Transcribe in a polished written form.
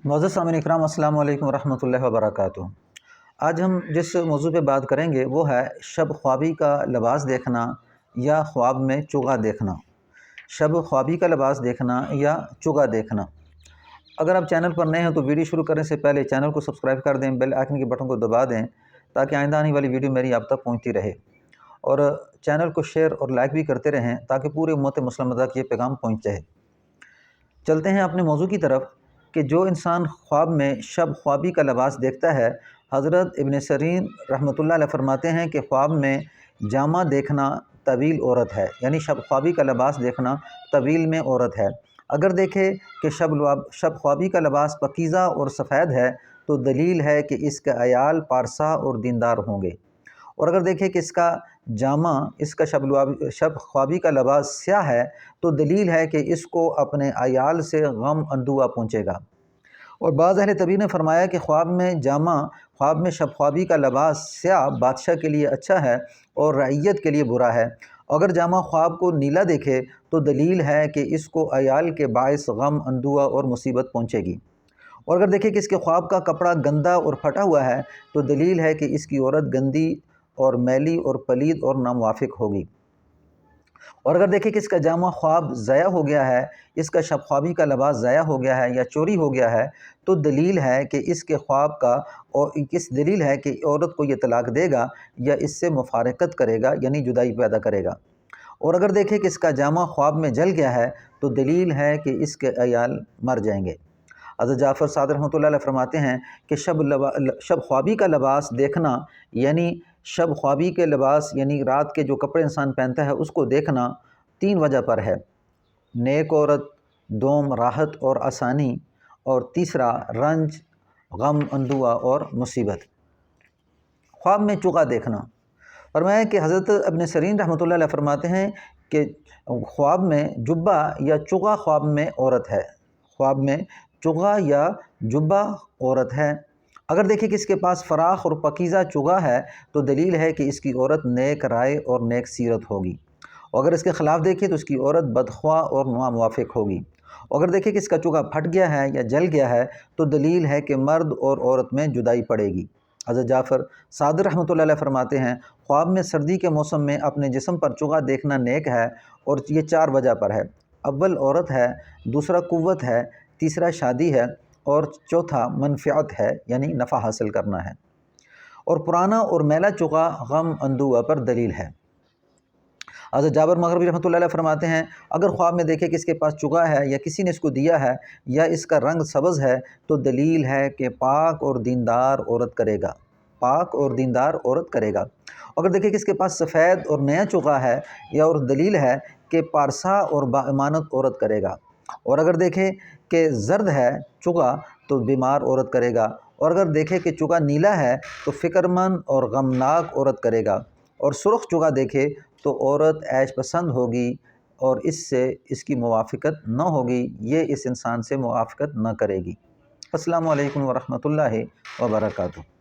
معزز سامعین اکرام، السلام علیکم ورحمۃ اللہ وبرکاتہ۔ آج ہم جس موضوع پہ بات کریں گے وہ ہے شب خوابی کا لباس دیکھنا یا خواب میں چگا دیکھنا۔ شب خوابی کا لباس دیکھنا یا چگا دیکھنا۔ اگر آپ چینل پر نئے ہیں تو ویڈیو شروع کرنے سے پہلے چینل کو سبسکرائب کر دیں، بیل آئکن کے بٹن کو دبا دیں تاکہ آئندہ آنے والی ویڈیو میری آپ تک پہنچتی رہے، اور چینل کو شیئر اور لائک بھی کرتے رہیں تاکہ پورے امت مسلمہ تک یہ پیغام پہنچ جائے۔ چلتے ہیں اپنے موضوع کی طرف کہ جو انسان خواب میں شب خوابی کا لباس دیکھتا ہے، حضرت ابن سیرین رحمۃ اللہ علیہ فرماتے ہیں کہ خواب میں جامہ دیکھنا طویل عورت ہے، یعنی شب خوابی کا لباس دیکھنا طویل میں عورت ہے۔ اگر دیکھے کہ شب خوابی کا لباس پاکیزہ اور سفید ہے تو دلیل ہے کہ اس کے عیال پارسا اور دیندار ہوں گے، اور اگر دیکھے کہ اس کا جامہ، اس کا شب خوابی کا لباس سیاہ ہے تو دلیل ہے کہ اس کو اپنے عیال سے غم اندوہ پہنچے گا۔ اور بعض اہل طبی نے فرمایا کہ خواب میں شب خوابی کا لباس سیاہ بادشاہ کے لیے اچھا ہے اور رعیت کے لیے برا ہے۔ اگر جامہ خواب کو نیلا دیکھے تو دلیل ہے کہ اس کو عیال کے باعث غم اندوہ اور مصیبت پہنچے گی، اور اگر دیکھے کہ اس کے خواب کا کپڑا گندا اور پھٹا ہوا ہے تو دلیل ہے کہ اس کی عورت گندی اور میلی اور پلید اور ناموافق ہوگی، اور اگر دیکھیں کہ اس کا جامہ خواب ضائع ہو گیا ہے، اس کا شب خوابی کا لباس ضائع ہو گیا ہے یا چوری ہو گیا ہے تو دلیل ہے کہ اس کے خواب کا، اور دلیل ہے کہ عورت کو یہ طلاق دے گا یا اس سے مفارقت کرے گا، یعنی جدائی پیدا کرے گا۔ اور اگر دیکھیں کہ اس کا جامہ خواب میں جل گیا ہے تو دلیل ہے کہ اس کے عیال مر جائیں گے۔ حضرت جعفر صادق رحمۃ اللہ علیہ فرماتے ہیں کہ شب خوابی کا لباس دیکھنا، یعنی شب خوابی کے لباس یعنی رات کے جو کپڑے انسان پہنتا ہے اس کو دیکھنا 3 وجہ پر ہے: نیک عورت، دوم راحت اور آسانی، اور تیسرا رنج، غم اندوہ اور مصیبت۔ خواب میں چگا دیکھنا، فرمایا کہ حضرت ابن سیرین رحمۃ اللہ علیہ فرماتے ہیں کہ خواب میں جبہ یا چگا خواب میں عورت ہے، خواب میں چگا یا جبہ عورت ہے۔ اگر دیکھیں کہ اس کے پاس فراخ اور پاکیزہ چگا ہے تو دلیل ہے کہ اس کی عورت نیک رائے اور نیک سیرت ہوگی، اور اگر اس کے خلاف دیکھیں تو اس کی عورت بدخواہ اور ناموافق ہوگی، اور اگر دیکھیں کہ اس کا چگا پھٹ گیا ہے یا جل گیا ہے تو دلیل ہے کہ مرد اور عورت میں جدائی پڑے گی۔ حضرت جعفر صادق رحمۃ اللہ علیہ فرماتے ہیں خواب میں سردی کے موسم میں اپنے جسم پر چگا دیکھنا نیک ہے، اور یہ 4 وجہ پر ہے: اول عورت ہے، دوسرا قوت ہے، تیسرا شادی ہے، اور چوتھا منفعت ہے، یعنی نفع حاصل کرنا ہے۔ اور پرانا اور میلا چگا غم اندوہ پر دلیل ہے۔ حضرت جابر مغربی رحمۃ اللہ علیہ فرماتے ہیں اگر خواب میں دیکھے کہ اس کے پاس چگا ہے یا کسی نے اس کو دیا ہے یا اس کا رنگ سبز ہے تو دلیل ہے کہ پاک اور دیندار عورت کرے گا، پاک اور دیندار عورت کرے گا۔ اگر دیکھیں کہ اس کے پاس سفید اور نیا چگا ہے یا اور دلیل ہے کہ پارسا اور باامانت عورت کرے گا، اور اگر دیکھیں کہ زرد ہے چگا تو بیمار عورت کرے گا، اور اگر دیکھے کہ چگا نیلا ہے تو فکر مند اور غمناک عورت کرے گا، اور سرخ چگا دیکھے تو عورت عیش پسند ہوگی اور اس سے اس کی موافقت نہ ہوگی، یہ اس انسان سے موافقت نہ کرے گی۔ السلام علیکم ورحمۃ اللہ وبرکاتہ۔